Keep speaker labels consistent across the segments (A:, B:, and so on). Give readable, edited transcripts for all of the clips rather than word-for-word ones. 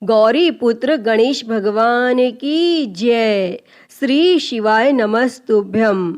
A: गौरी पुत्र गणेश भगवान की जय। श्री शिवाय नमस्तुभ्यम।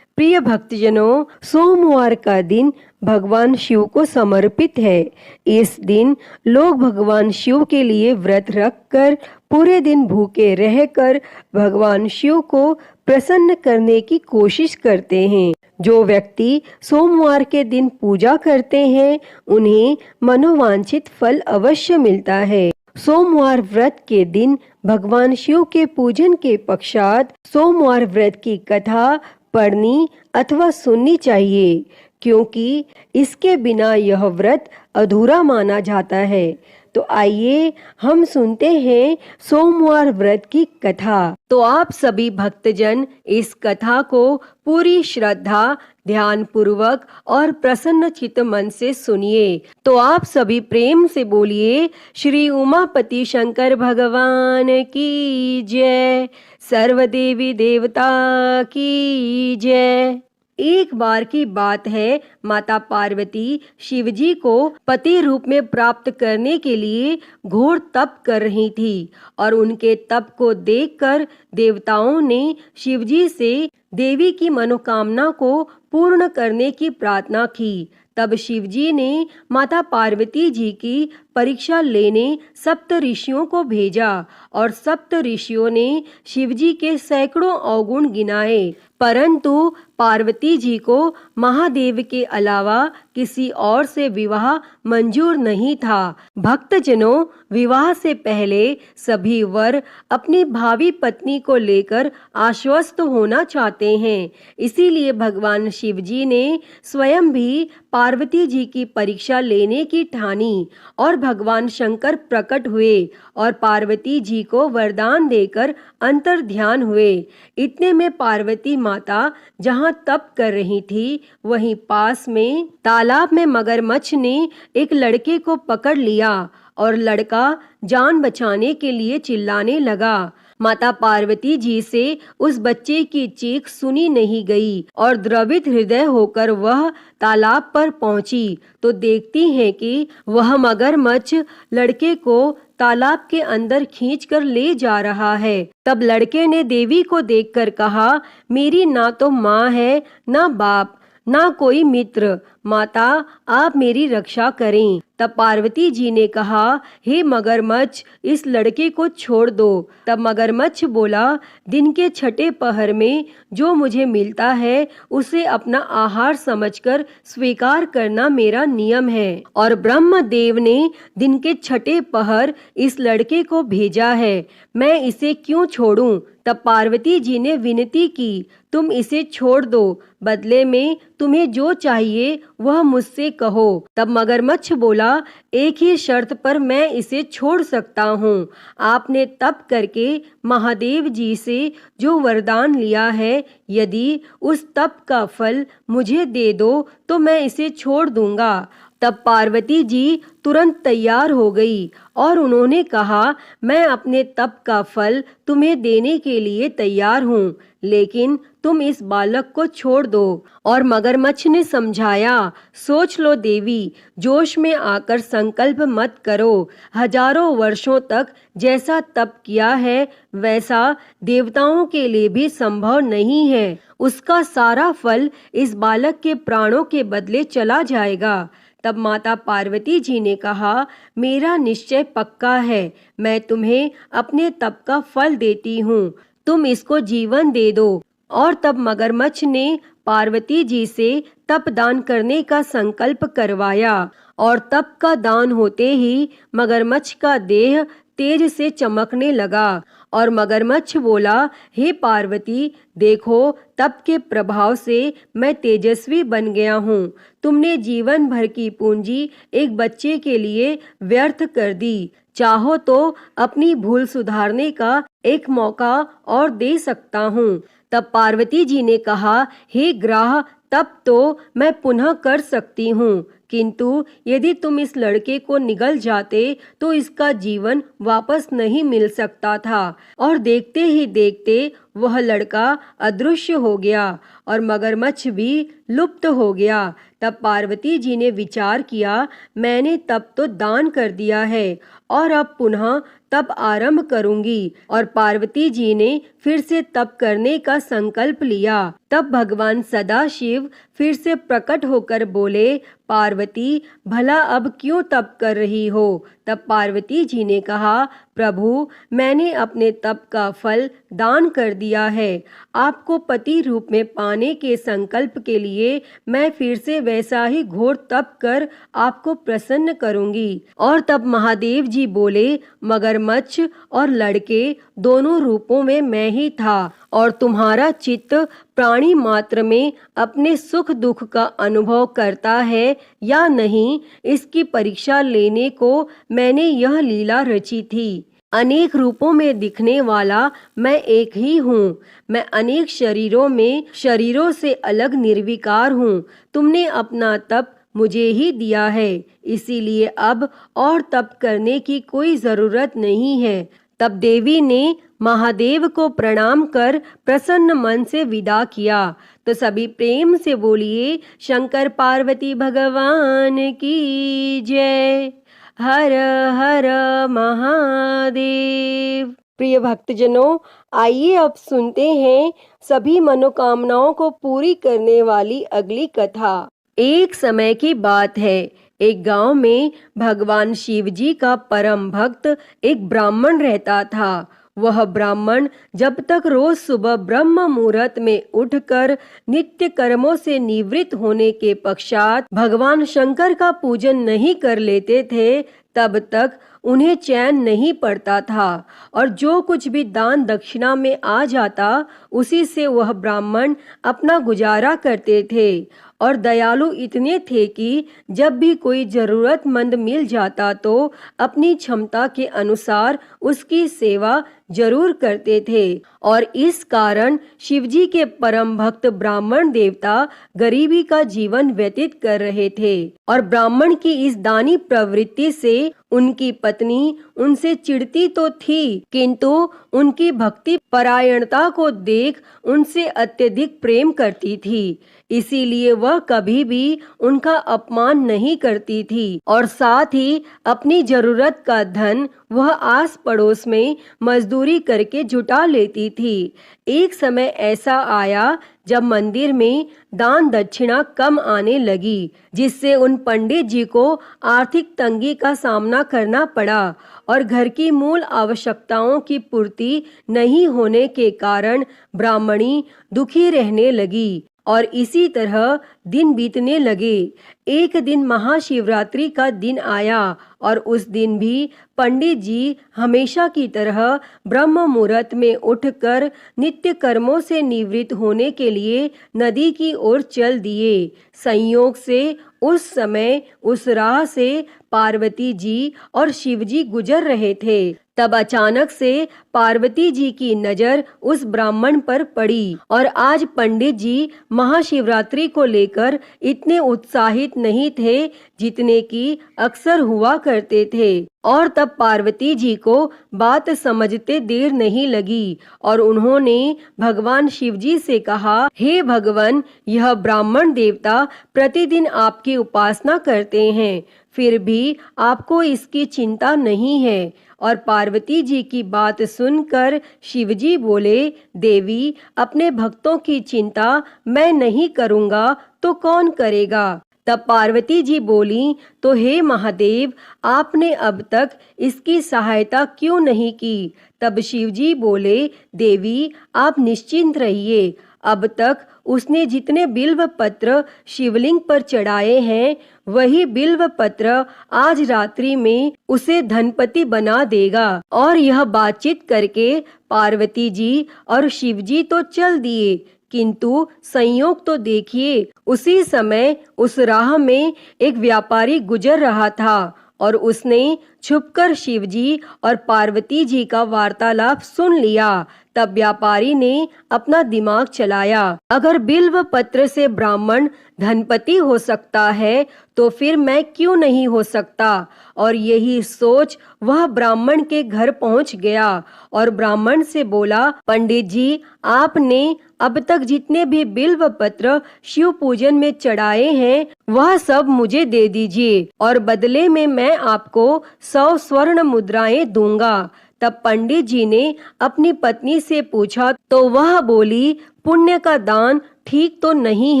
A: प्रिय भक्तजनों, सोमवार का दिन भगवान शिव को समर्पित है। इस दिन लोग भगवान शिव के लिए व्रत रखकर पूरे दिन भूखे रहकर भगवान शिव को प्रसन्न करने की कोशिश करते हैं। जो व्यक्ति सोमवार के दिन पूजा करते हैं उन्हें मनोवांछित फल अवश्य मिलता है। सोमवार व्रत के दिन भगवान शिव के पूजन के पश्चात सोमवार व्रत की कथा पढ़नी अथवा सुननी चाहिए, क्योंकि इसके बिना यह व्रत अधूरा माना जाता है। तो आइए हम सुनते हैं सोमवार व्रत की कथा। तो आप सभी भक्तजन इस कथा को पूरी श्रद्धा, ध्यान पूर्वक और प्रसन्न चित्त मन से सुनिए। तो आप सभी प्रेम से बोलिए, श्री उमापति शंकर भगवान की जय, सर्वदेवी देवता की जय। एक बार की बात है, माता पार्वती शिवजी को पति रूप में प्राप्त करने के लिए घोर तप कर रही थी और उनके तप को देखकर देवताओं ने शिवजी से देवी की मनोकामना को पूर्ण करने की प्रार्थना की। तब शिवजी ने माता पार्वती जी की परीक्षा लेने सप्त ऋषियों को भेजा और सप्त ऋषियों ने शिवजी के सैकड़ों अवगुण गिनाए, परंतु पार्वती जी को महादेव के अलावा किसी और से विवाह मंजूर नहीं था। भक्तजनों, विवाह से पहले सभी वर अपनी भावी पत्नी को लेकर आश्वस्त होना चाहते हैं। इसीलिए भगवान शिवजी ने स्वयं भी पार्वती जी की परीक्षा लेने की ठानी और भगवान शंकर प्रकट हुए और पार्वती जी को वरदान देकर अंतर ध्यान हुए। इतने में पार्वती माता जहाँ तप कर रही थी, वहीं पास में तालाब में मगरमच्छ ने एक लड़के को पकड़ लिया और लड़का जान बचाने के लिए चिल्लाने लगा। माता पार्वती जी से उस बच्चे की चीख सुनी नहीं गई और द्रवित हृदय होकर वह तालाब पर पहुंची तो देखती है कि वह मगरमच्छ लड़के को तालाब के अंदर खींचकर ले जा रहा है। तब लड़के ने देवी को देखकर कहा, मेरी ना तो माँ है, ना बाप, ना कोई मित्र, माता आप मेरी रक्षा करें। तब पार्वती जी ने कहा, हे मगरमच्छ, इस लड़के को छोड़ दो। तब मगरमच्छ बोला, दिन के छठे पहर में जो मुझे मिलता है उसे अपना आहार समझकर स्वीकार करना मेरा नियम है और ब्रह्मदेव ने दिन के छठे पहर इस लड़के को भेजा है, मैं इसे क्यों छोड़ूं? तब पार्वती जी ने विनती की, तुम इसे छोड़ दो, बदले में तुम्हें जो चाहिए वह मुझसे कहो। तब मगरमच्छ बोला, एक ही शर्त पर मैं इसे छोड़ सकता हूँ। आपने तप करके महादेव जी से जो वरदान लिया है, यदि उस तप का फल मुझे दे दो तो मैं इसे छोड़ दूंगा। तब पार्वती जी तुरंत तैयार हो गई और उन्होंने कहा, मैं अपने तप का फल तुम्हें देने के लिए तैयार हूँ, लेकिन तुम इस बालक को छोड़ दो। और मगरमच्छ ने समझाया, सोच लो देवी, जोश में आकर संकल्प मत करो। हजारों वर्षों तक जैसा तप किया है वैसा देवताओं के लिए भी संभव नहीं है। उसका सारा फल इस बालक के प्राणों के बदले चला जाएगा। तब माता पार्वती जी ने कहा, मेरा निश्चय पक्का है, मैं तुम्हें अपने तप का फल देती हूँ, तुम इसको जीवन दे दो। और तब मगरमच्छ ने पार्वती जी से तप दान करने का संकल्प करवाया और तप का दान होते ही मगरमच्छ का देह तेज से चमकने लगा और मगरमच्छ बोला, हे पार्वती, देखो तप के प्रभाव से मैं तेजस्वी बन गया हूँ। तुमने जीवन भर की पूंजी एक बच्चे के लिए व्यर्थ कर दी। चाहो तो अपनी भूल सुधारने का एक मौका और दे सकता हूँ। तब पार्वती जी ने कहा, हे ग्राह, तब तो मैं पुनः कर सकती हूँ, किंतु यदि तुम इस लड़के को निगल जाते तो इसका जीवन वापस नहीं मिल सकता था। और देखते ही देखते वह लड़का अदृश्य हो गया और मगरमच्छ भी लुप्त हो गया। तब पार्वती जी ने विचार किया, मैंने तब तो दान कर दिया है और अब पुनः तप आरंभ करूंगी। और पार्वती जी ने फिर से तप करने का संकल्प लिया। तब भगवान सदाशिव फिर से प्रकट होकर बोले, पार्वती भला अब क्यों तप कर रही हो? तब पार्वती जी ने कहा, प्रभु मैंने अपने तप का फल दान कर दिया है। आपको पति रूप में पाने के संकल्प के लिए मैं फिर से वैसा ही घोर तप कर आपको प्रसन्न करूंगी। और तब महादेव जी बोले, मगरमच्छ और लड़के दोनों रूपों में मैं ही था और तुम्हारा चित्त प्राणी मात्र में अपने सुख दुख का अनुभव करता है या नहीं, इसकी परीक्षा लेने को मैंने यह लीला रची थी। अनेक रूपों में दिखने वाला मैं एक ही हूँ। मैं अनेक शरीरों से अलग निर्विकार हूँ। तुमने अपना तप मुझे ही दिया है, इसीलिए अब और तप करने की कोई जरूरत नहीं है। तब देवी ने महादेव को प्रणाम कर प्रसन्न मन से विदा किया। तो सभी प्रेम से बोलिए, शंकर पार्वती भगवान की जय। हर हर महादेव। प्रिय भक्तजनों, आइए अब सुनते हैं सभी मनोकामनाओं को पूरी करने वाली अगली कथा। एक समय की बात है, एक गांव में भगवान शिव जी का परम भक्त एक ब्राह्मण रहता था। वह ब्राह्मण जब तक रोज सुबह ब्रह्म मुहूर्त में उठकर नित्य कर्मों से निवृत्त होने के पश्चात भगवान शंकर का पूजन नहीं कर लेते थे, तब तक उन्हें चैन नहीं पड़ता था। और जो कुछ भी दान दक्षिणा में आ जाता, उसी से वह ब्राह्मण अपना गुजारा करते थे। और दयालु इतने थे कि जब भी कोई जरूरतमंद मिल जाता तो अपनी क्षमता के अनुसार उसकी सेवा जरूर करते थे। और इस कारण शिवजी के परम भक्त ब्राह्मण देवता गरीबी का जीवन व्यतीत कर रहे थे। और ब्राह्मण की इस दानी प्रवृत्ति से उनकी पत्नी उनसे चिढ़ती तो थी, किंतु उनकी भक्ति परायणता को देख उनसे अत्यधिक प्रेम करती थी। इसीलिए वह कभी भी उनका अपमान नहीं करती थी। और साथ ही अपनी जरूरत का धन वह आस पड़ोस में मजदूरी करके जुटा लेती थी। एक समय ऐसा आया जब मंदिर में दान दक्षिणा कम आने लगी, जिससे उन पंडित जी को आर्थिक तंगी का सामना करना पड़ा। और घर की मूल आवश्यकताओं की पूर्ति नहीं होने के कारण ब्राह्मणी दुखी रहने लगी। और इसी तरह दिन बीतने लगे। एक दिन महाशिवरात्रि का दिन आया और उस दिन भी पंडित जी हमेशा की तरह ब्रह्म मुहूर्त में उठकर नित्य कर्मों से निवृत्त होने के लिए नदी की ओर चल दिए। संयोग से उस समय उस राह से पार्वती जी और शिवजी गुजर रहे थे। तब अचानक से पार्वती जी की नजर उस ब्राह्मण पर पड़ी। और आज पंडित जी महाशिवरात्रि को लेकर इतने उत्साहित नहीं थे जितने कि अक्सर हुआ करते थे। और तब पार्वती जी को बात समझते देर नहीं लगी और उन्होंने भगवान शिव जी से कहा, हे भगवान, यह ब्राह्मण देवता प्रतिदिन आपकी उपासना करते हैं, फिर भी आपको इसकी चिंता नहीं है। और पार्वती जी की बात सुनकर शिवजी बोले, देवी, अपने भक्तों की चिंता मैं नहीं करूँगा तो कौन करेगा? तब पार्वती जी बोली, तो हे महादेव, आपने अब तक इसकी सहायता क्यों नहीं की? तब शिवजी बोले, देवी, आप निश्चिंत रहिए। अब तक उसने जितने बिल्व पत्र शिवलिंग पर चढ़ाए हैं, वही बिल्व पत्र आज रात्रि में उसे धनपति बना देगा। और यह बातचीत करके पार्वती जी और शिवजी तो चल दिए, किंतु संयोग तो देखिए, उसी समय उस राह में एक व्यापारी गुजर रहा था और उसने छुपकर शिवजी और पार्वती जी का वार्तालाप सुन लिया। तब व्यापारी ने अपना दिमाग चलाया, अगर बिल्व पत्र से ब्राह्मण धनपति हो सकता है तो फिर मैं क्यों नहीं हो सकता। और यही सोच वह ब्राह्मण के घर पहुंच गया और ब्राह्मण से बोला, पंडित जी, आपने अब तक जितने भी बिल्व पत्र शिव पूजन में चढ़ाए हैं वह सब मुझे दे दीजिए और बदले में मैं आपको 100 स्वर्ण मुद्राएं दूंगा। तब पंडित जी ने अपनी पत्नी से पूछा तो वह बोली, पुण्य का दान ठीक तो नहीं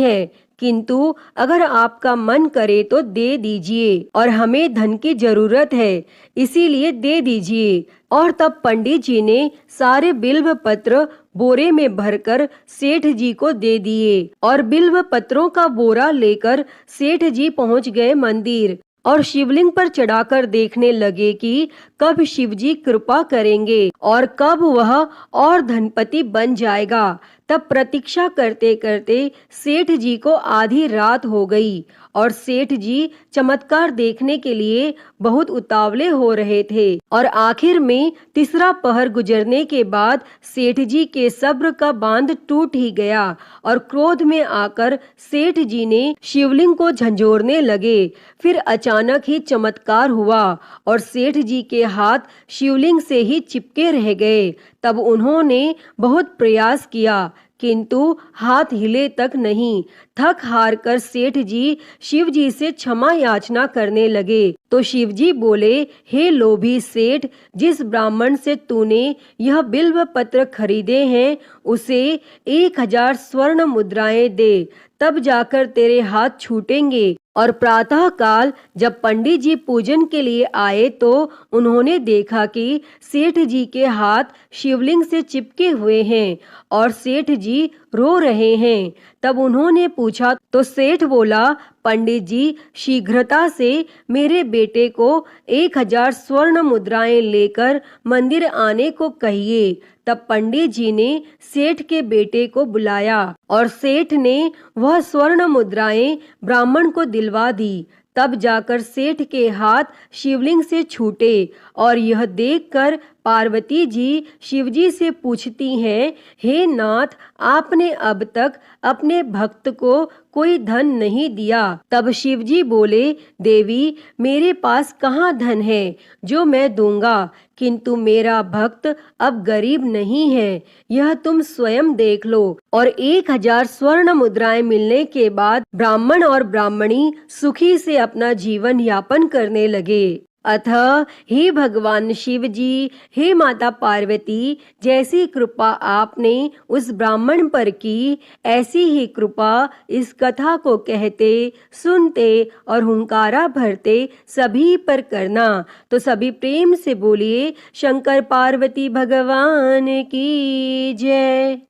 A: है, किंतु अगर आपका मन करे तो दे दीजिए, और हमें धन की जरूरत है, इसीलिए दे दीजिए। और तब पंडित जी ने सारे बिल्व पत्र बोरे में भरकर सेठ जी को दे दिए, और बिल्व पत्रों का बोरा लेकर सेठ जी पहुंच गए मंदिर, और शिवलिंग पर चढ़ाकर देखने लगे कि कब शिवजी कृपा करेंगे और कब वह और धनपति बन जाएगा। तब प्रतीक्षा करते करते सेठ जी को आधी रात हो गई, और सेठ जी चमत्कार देखने के लिए बहुत उतावले हो रहे थे, और आखिर में तीसरा पहर गुजरने के बाद सेठ जी के सब्र का बांध टूट ही गया, और क्रोध में आकर सेठ जी ने शिवलिंग को झंझोरने लगे। फिर अचानक ही चमत्कार हुआ, और सेठ जी के हाथ शिवलिंग से ही चिपके रह गए। तब उन्होंने बहुत प्रयास किया, किंतु हाथ हिले तक नहीं। थक हार कर सेठ जी शिव जी से क्षमा याचना करने लगे, तो शिव जी बोले, हे लोभी सेठ, जिस ब्राह्मण से तूने यह बिल्व पत्र खरीदे हैं उसे 1000 स्वर्ण मुद्राएं दे, तब जाकर तेरे हाथ छूटेंगे। और प्रातः काल जब पंडित जी पूजन के लिए आए तो उन्होंने देखा कि सेठ जी के हाथ शिवलिंग से चिपके हुए हैं और सेठ जी रो रहे हैं। तब उन्होंने पूछा तो सेठ बोला, पंडित जी, शीघ्रता से मेरे बेटे को 1000 स्वर्ण मुद्राएं लेकर मंदिर आने को कहिए। तब पंडित जी ने सेठ के बेटे को बुलाया, और सेठ ने वह स्वर्ण मुद्राएं ब्राह्मण को दिलवा दी। तब जाकर सेठ के हाथ शिवलिंग से छूटे, और यह देखकर पार्वती जी शिवजी से पूछती हैं, हे नाथ, आपने अब तक अपने भक्त को कोई धन नहीं दिया। तब शिवजी बोले, देवी, मेरे पास कहाँ धन है जो मैं दूंगा, किंतु मेरा भक्त अब गरीब नहीं है, यह तुम स्वयं देख लो। और 1000 स्वर्ण मुद्राएं मिलने के बाद ब्राह्मण और ब्राह्मणी सुखी से अपना जीवन यापन करने लगे। अतः हे भगवान शिव जी, हे माता पार्वती, जैसी कृपा आपने उस ब्राह्मण पर की, ऐसी ही कृपा इस कथा को कहते, सुनते और हुंकारा भरते सभी पर करना। तो सभी प्रेम से बोलिए, शंकर पार्वती भगवान की जय।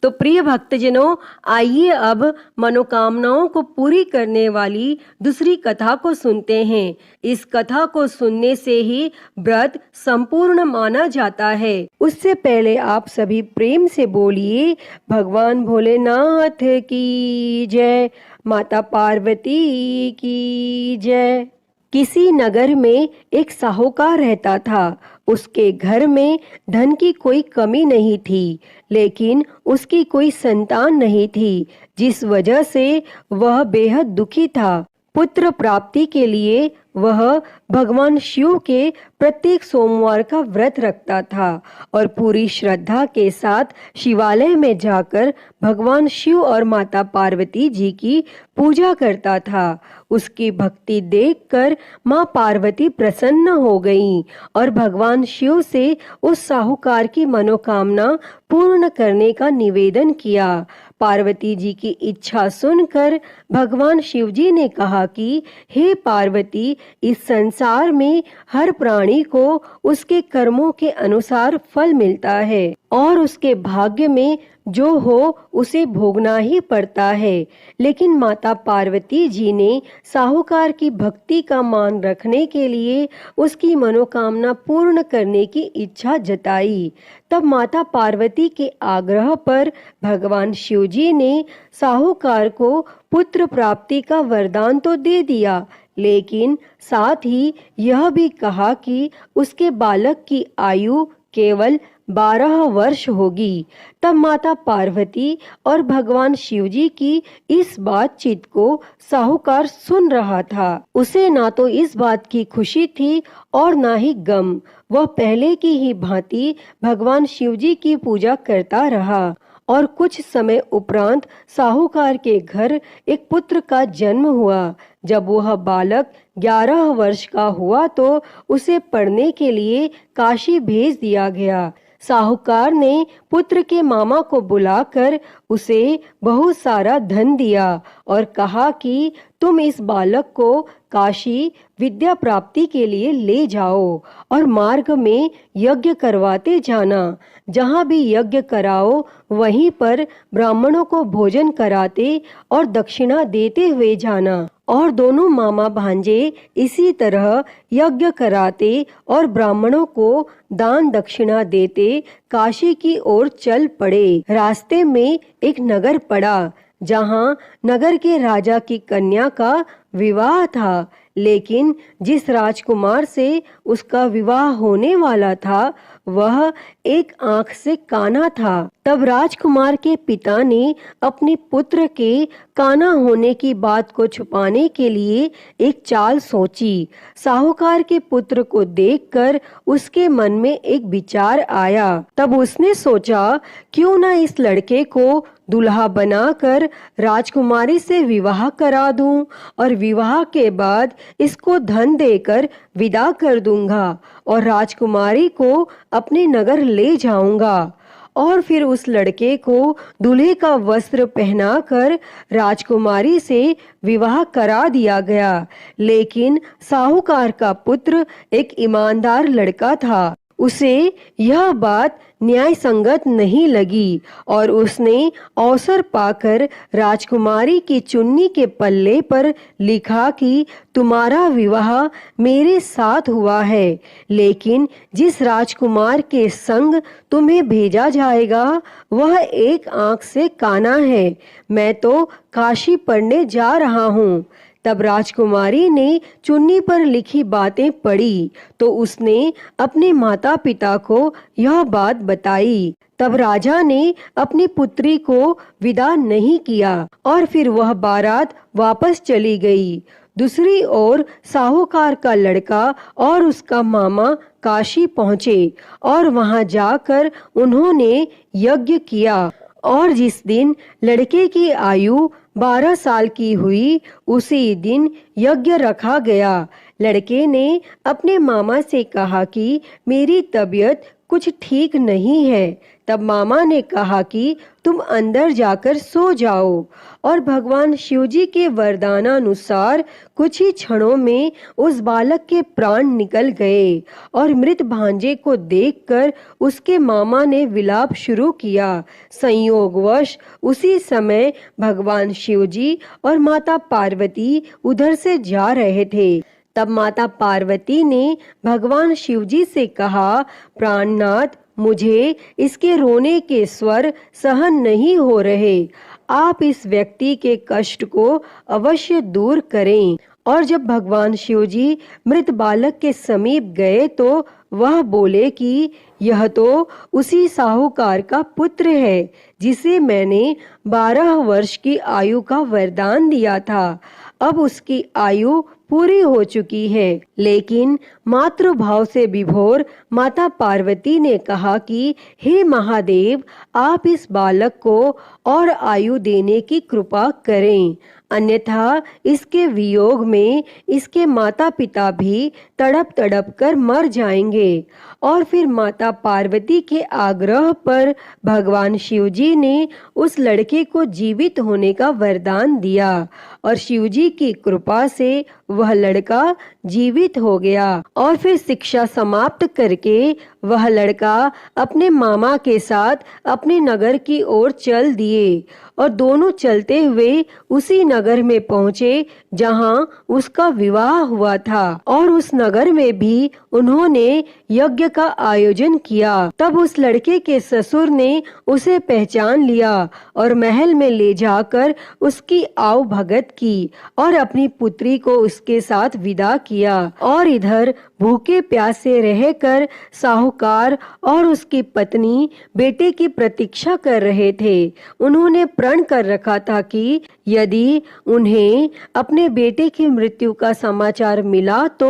A: तो प्रिय भक्तजनों, आइए अब मनोकामनाओं को पूरी करने वाली दूसरी कथा को सुनते हैं। इस कथा को सुनने से ही व्रत संपूर्ण माना जाता है। उससे पहले आप सभी प्रेम से बोलिए, भगवान भोलेनाथ की जय, माता पार्वती की जय। किसी नगर में एक साहूकार रहता था। उसके घर में धन की कोई कमी नहीं थी, लेकिन उसकी कोई संतान नहीं थी, जिस वजह से वह बेहद दुखी था। पुत्र प्राप्ति के लिए वह भगवान शिव के प्रत्येक सोमवार का व्रत रखता था और पूरी श्रद्धा के साथ शिवालय में जाकर भगवान शिव और माता पार्वती जी की पूजा करता था। उसकी भक्ति देखकर माँ पार्वती प्रसन्न हो गईं और भगवान शिव से उस साहूकार की मनोकामना पूर्ण करने का निवेदन किया। पार्वती जी की इच्छा सुनकर भगवान शिव जी ने कहा कि हे पार्वती, इस संसार में हर प्राणी को उसके कर्मों के अनुसार फल मिलता है और उसके भाग्य में जो हो उसे भोगना ही पड़ता है। लेकिन माता पार्वती जी ने साहूकार की भक्ति का मान रखने के लिए उसकी मनोकामना पूर्ण करने की इच्छा जताई। तब माता पार्वती के आग्रह पर भगवान शिव जी ने साहूकार को पुत्र प्राप्ति का वरदान तो दे दिया, लेकिन साथ ही यह भी कहा कि उसके बालक की आयु केवल 12 वर्ष होगी। तब माता पार्वती और भगवान शिवजी की इस बातचीत को साहूकार सुन रहा था। उसे ना तो इस बात की खुशी थी और ना ही गम। वह पहले की ही भांति भगवान शिवजी की पूजा करता रहा और कुछ समय उपरांत साहूकार के घर एक पुत्र का जन्म हुआ। जब वह बालक 11 वर्ष का हुआ तो उसे पढ़ने के लिए काशी भेज दिया गया। साहूकार ने पुत्र के मामा को बुलाकर उसे बहुत सारा धन दिया और कहा कि तुम इस बालक को काशी विद्या प्राप्ति के लिए ले जाओ और मार्ग में यज्ञ करवाते जाना। जहाँ भी यज्ञ कराओ वहीं पर ब्राह्मणों को भोजन कराते और दक्षिणा देते हुए जाना। और दोनों मामा भांजे इसी तरह यज्ञ कराते और ब्राह्मणों को दान दक्षिणा देते काशी की ओर चल पड़े। रास्ते में एक नगर पड़ा जहाँ नगर के राजा की कन्या का विवाह था, लेकिन जिस राजकुमार से उसका विवाह होने वाला था वह एक आंख से काना था। तब राजकुमार के पिता ने अपने पुत्र के काना होने की बात को छुपाने के लिए एक चाल सोची। साहूकार के पुत्र को देखकर उसके मन में एक विचार आया। तब उसने सोचा क्यों न इस लड़के को दुल्हा बनाकर राजकुमारी से विवाह करा दूं और विवाह के बाद इसको धन देकर विदा कर दूंगा और राजकुमारी को अपने नगर ले जाऊंगा। और फिर उस लड़के को दूल्हे का वस्त्र पहनाकर राजकुमारी से विवाह करा दिया गया। लेकिन साहूकार का पुत्र एक ईमानदार लड़का था। उसे यह बात न्याय संगत नहीं लगी और उसने अवसर पाकर राजकुमारी की चुन्नी के पल्ले पर लिखा कि तुम्हारा विवाह मेरे साथ हुआ है, लेकिन जिस राजकुमार के संग तुम्हें भेजा जाएगा वह एक आंख से काना है। मैं तो काशी पढ़ने जा रहा हूँ। तब राजकुमारी ने चुन्नी पर लिखी बातें पढ़ी तो उसने अपने माता पिता को यह बात बताई। तब राजा ने अपनी पुत्री को विदा नहीं किया और फिर वह बारात वापस चली गई। दूसरी ओर साहूकार का लड़का और उसका मामा काशी पहुँचे और वहां जाकर उन्होंने यज्ञ किया और जिस दिन लड़के की आयु 12 साल की हुई उसी दिन यज्ञ रखा गया। लड़के ने अपने मामा से कहा कि मेरी तबीयत कुछ ठीक नहीं है। तब मामा ने कहा कि तुम अंदर जाकर सो जाओ और भगवान शिवजी के वरदानानुसार कुछ ही क्षणों में उस बालक के प्राण निकल गए और मृत भांजे को देखकर उसके मामा ने विलाप शुरू किया। संयोगवश उसी समय भगवान शिवजी और माता पार्वती उधर से जा रहे थे। तब माता पार्वती ने भगवान शिवजी से कहा, प्राणनाथ, मुझे इसके रोने के स्वर सहन नहीं हो रहे। आप इस व्यक्ति के कष्ट को अवश्य दूर करें। और जब भगवान शिवजी मृत बालक के समीप गए तो वह बोले कि यह तो उसी साहूकार का पुत्र है जिसे मैंने 12 वर्ष की आयु का वरदान दिया था। अब उसकी आयु पूरी हो चुकी है। लेकिन मातृभाव से विभोर माता पार्वती ने कहा कि हे महादेव, आप इस बालक को और आयु देने की कृपा करें, अन्यथा इसके वियोग में इसके माता पिता भी तड़प तड़प कर मर जाएंगे। और फिर माता पार्वती के आग्रह पर भगवान शिवजी ने उस लड़के को जीवित होने का वरदान दिया और शिवजी की कृपा से वह लड़का जीवित हो गया। और फिर शिक्षा समाप्त करके वह लड़का अपने मामा के साथ अपने नगर की ओर चल दिए और दोनों चलते हुए उसी नगर में पहुँचे जहाँ उसका विवाह हुआ था। और उस नगर में भी उन्होंने यज्ञ का आयोजन किया। तब उस लड़के के ससुर ने उसे पहचान लिया और महल में ले जाकर उसकी आव भगत की और अपनी पुत्री को उसके साथ विदा किया। और इधर भूखे प्यासे रहकर साहूकार और उसकी पत्नी बेटे की प्रतीक्षा कर रहे थे। उन्होंने प्रण कर रखा था कि यदि उन्हें अपने बेटे की मृत्यु का समाचार मिला तो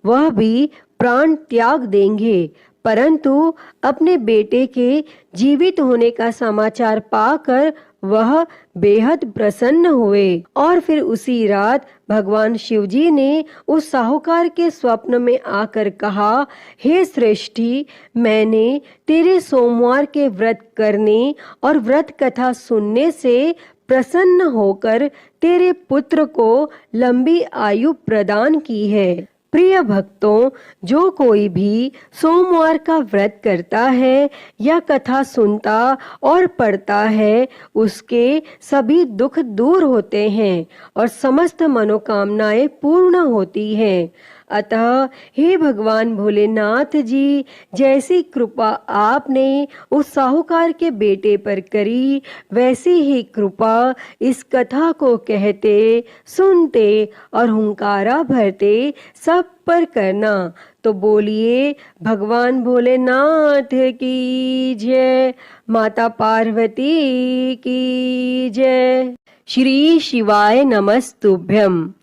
A: वह भी प्राण त्याग देंगे। परंतु अपने बेटे के जीवित होने का समाचार पाकर वह बेहद प्रसन्न हुए और फिर उसी रात भगवान शिवजी ने उस साहूकार के स्वप्न में आकर कहा, हे श्रेष्ठी, मैंने तेरे सोमवार के व्रत करने और व्रत कथा सुनने से प्रसन्न होकर तेरे पुत्र को लंबी आयु प्रदान की है। प्रिय भक्तों, जो कोई भी सोमवार का व्रत करता है या कथा सुनता और पढ़ता है, उसके सभी दुख दूर होते हैं और समस्त मनोकामनाएं पूर्ण होती हैं। अतः हे भगवान भोलेनाथ जी, जैसी कृपा आपने उस साहूकार के बेटे पर करी, वैसी ही कृपा इस कथा को कहते, सुनते और हुंकारा भरते सब पर करना। तो बोलिए भगवान भोलेनाथ की जय, माता पार्वती की जय। श्री शिवाय नमस्तुभ्यम।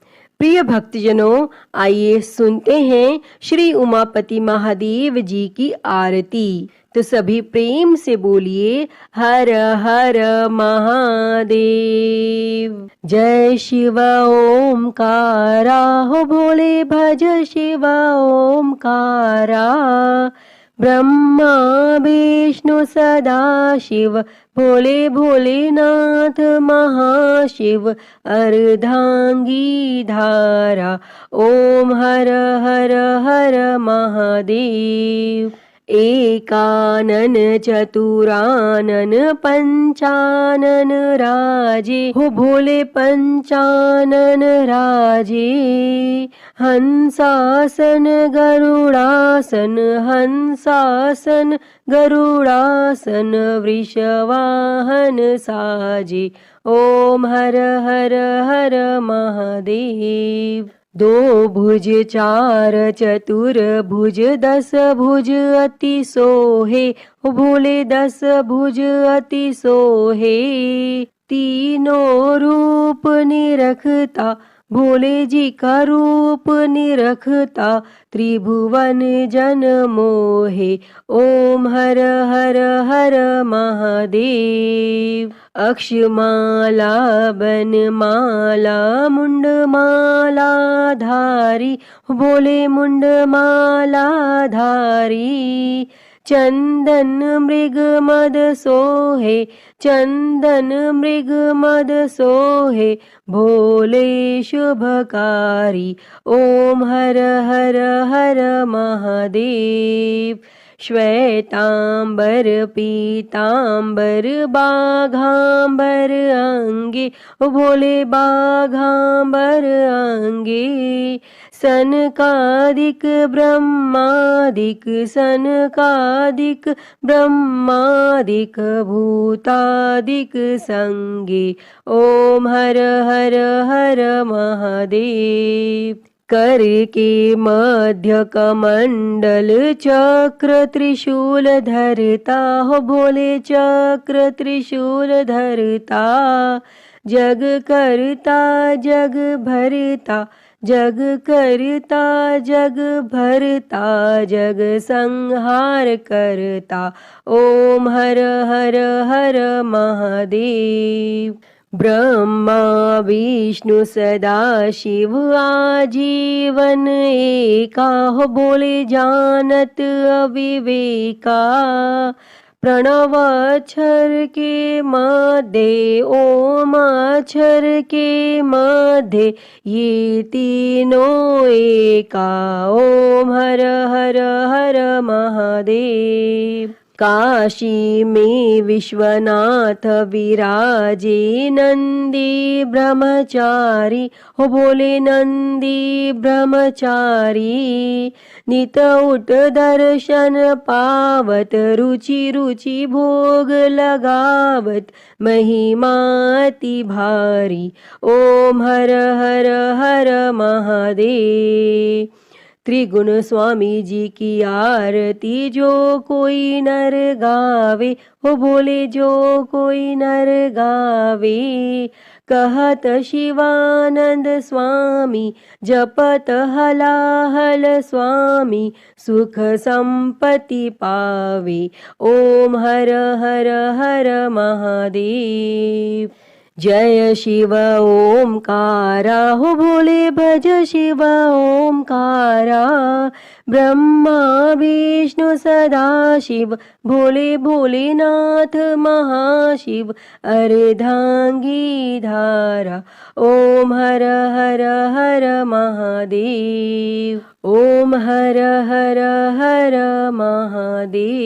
A: प्रिय भक्तजनों, आइए सुनते हैं श्री उमापति महादेव जी की आरती। तो सभी प्रेम से बोलिए हर हर महादेव। जय शिव ओमकारा, हो भोले भज शिव ओमकारा। ब्रह्मा विष्णु सदा शिव, भोले भोलेनाथ महाशिव। अर्धांगी धारा, ओम हर हर हर महादेव। एकानन चतुरानन पंचानन राजे, हो भोले पंचानन राजे। हंसासन गरुड़ासन, हंसासन गरुड़ासन। वृषवाहन साजे, ओम हर हर हर महादेव। दो भुज चार चतुर भुज, दस भुज अति सोहे, हो भोले दस भुज अति सोहे। तीनों रूप निरखता, भोले जी का रूप निरखता। त्रिभुवन जन मोहे, ओम हर हर हर महादेव। अक्षमाला बनमाला मुंडमाला धारी, भोले मुंडमाला धारी। चंदन मृग मद सोहे, चंदन मृग मद सोहे। भोले शुभकारी, ओम हर हर हर महादेव। श्वेतांबर पीतांबर बाघांबर अंगे, भोले बाघांबर अंगे। सनकादिक ब्रह्मादिक, सनकादिक ब्रह्मादिक। भूतादिक संगे, ओम हर हर हर महादेव। कर के मध्य कमंडल चक्र त्रिशूल धरता, हो भोले चक्र त्रिशूल धरता। जग करता जग भरता, जग करता जग भरता। जग संहार करता, ओम हर हर हर महादेव। ब्रह्मा विष्णु सदा शिव आजीवन एका, हो बोले जानत अविवेका। प्रणव अक्षर के मध्य, ओम अक्षर के मध्य। ये तीनों एका, ओम हर हर हर महादेव। काशी में विश्वनाथ विराजे नंदी ब्रह्मचारी, हो बोले नंदी ब्रह्मचारी। नित उठ दर्शन पावत, रुचि रुचि भोग लगावत। महिमा अति भारी, ओम हर हर हर महादेव। त्रिगुण स्वामी जी की आरती जो कोई नर गावे, हो बोले जो कोई नर गावे। कहत शिवानंद स्वामी जपत हलाहल स्वामी, सुख संपत्ति पावे। ओम हर हर हर महादेव। जय शिव ओमकारा, हो भोले भज शिव ओमकारा। ब्रह्मा विष्णु सदा शिव, भोले भोलेनाथ महाशिव। अर्धांगी धारा, ओम हर हर हर महादेव। ओम हर हर हर महादेव।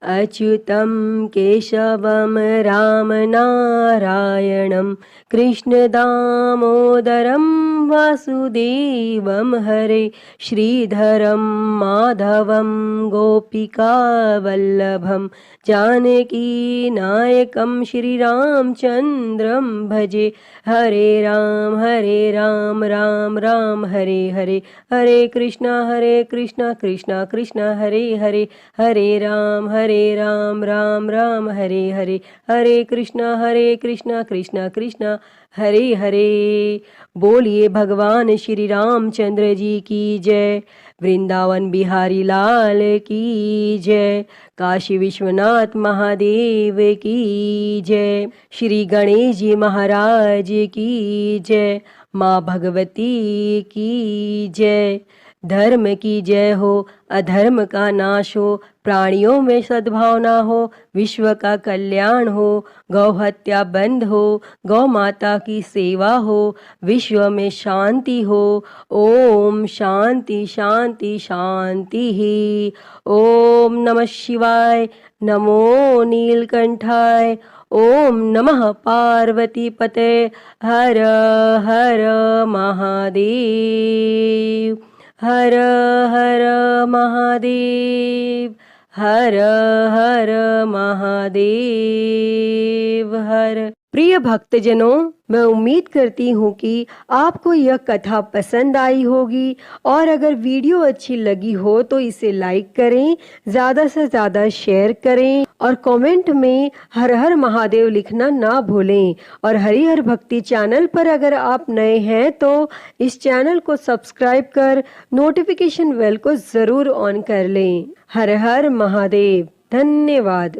A: अच्युतं केशवं राम नारायणं कृष्ण दामोदरं वासुदेवं हरे। श्रीधरं माधवं गोपिकावल्लभं जानकी नायकं श्रीरामचन्द्रं भजे। हरे राम राम राम हरे हरे, हरे कृष्णा कृष्णा कृष्णा हरे हरे। हरे राम राम राम हरे हरे, हरे कृष्णा कृष्णा कृष्णा हरे हरे। बोलिए भगवान श्री रामचंद्र जी की जय। वृंदावन बिहारी लाल की जय। काशी विश्वनाथ महादेव की जय। श्री गणेश जी महाराज की जय। माँ भगवती की जय। धर्म की जय हो, अधर्म का नाश हो, प्राणियों में सद्भावना हो, विश्व का कल्याण हो, गौ हत्या बंद हो, गौ माता की सेवा हो, विश्व में शांति हो। ओम शांति शांति शांति ही। ओम नमः शिवाय, नमो नीलकंठाय। ओम नमः पार्वती पते, हर हर महादेव। हर हर महादेव, हर हर महादेव हर। प्रिय भक्तजनों, मैं उम्मीद करती हूँ कि आपको यह कथा पसंद आई होगी, और अगर वीडियो अच्छी लगी हो तो इसे लाइक करें, ज़्यादा से ज़्यादा शेयर करें, और कमेंट में हर हर महादेव लिखना ना भूलें। और हरिहर भक्ति चैनल पर अगर आप नए हैं तो इस चैनल को सब्सक्राइब कर नोटिफिकेशन बेल को ज़रूर ऑन कर लें। हर हर महादेव। धन्यवाद।